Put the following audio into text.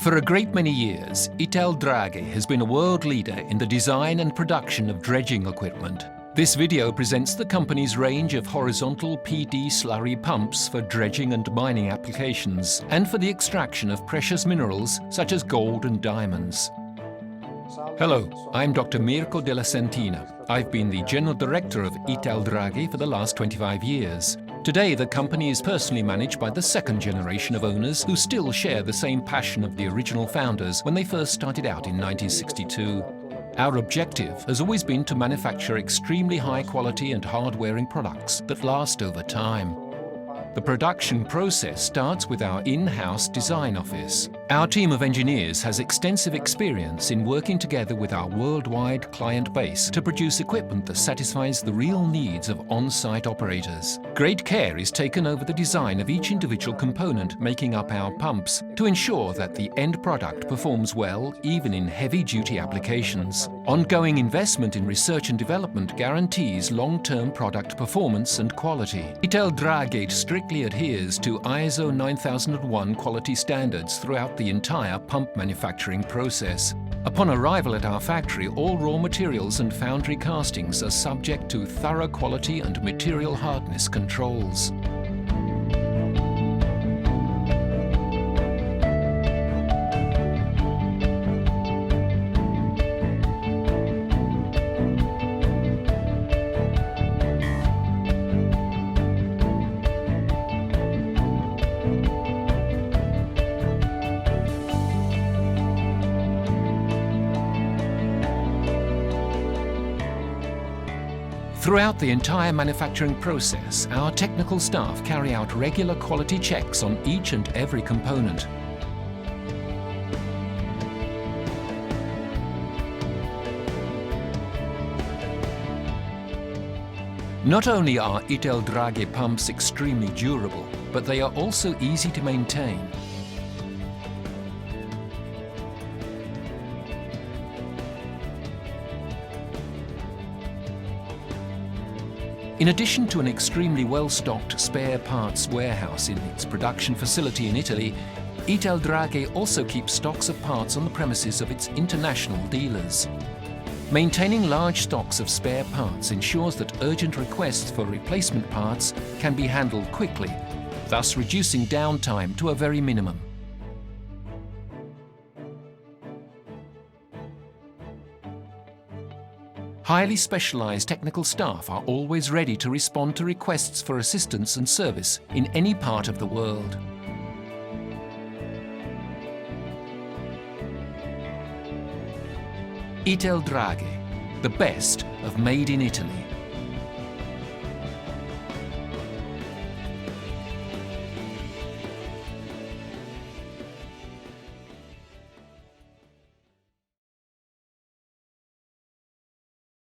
For a great many years, ITALDRAGHE has been a world leader in the design and production of dredging equipment. This video presents the company's range of horizontal PD slurry pumps for dredging and mining applications, and for the extraction of precious minerals such as gold and diamonds. Hello, I'm Dr. Mirko Della Santina. I've been the General Director of ITALDRAGHE for the last 25 years. Today, the company is personally managed by the second generation of owners who still share the same passion of the original founders when they first started out in 1962. Our objective has always been to manufacture extremely high quality and hard-wearing products that last over time. The production process starts with our in-house design office. Our team of engineers has extensive experience in working together with our worldwide client base to produce equipment that satisfies the real needs of on-site operators. Great care is taken over the design of each individual component making up our pumps to ensure that the end product performs well even in heavy-duty applications. Ongoing investment in research and development guarantees long-term product performance and quality. ITALDRAGHE strictly adheres to ISO 9001 quality standards throughout the entire pump manufacturing process. Upon arrival at our factory, all raw materials and foundry castings are subject to thorough quality and material hardness controls. Throughout the entire manufacturing process, our technical staff carry out regular quality checks on each and every component. Not only are ITALDRAGHE pumps extremely durable, but they are also easy to maintain. In addition to an extremely well-stocked spare parts warehouse in its production facility in Italy, ITALDRAGHE also keeps stocks of parts on the premises of its international dealers. Maintaining large stocks of spare parts ensures that urgent requests for replacement parts can be handled quickly, thus reducing downtime to a very minimum. Highly specialized technical staff are always ready to respond to requests for assistance and service in any part of the world. ITALDRAGHE, the best of Made in Italy.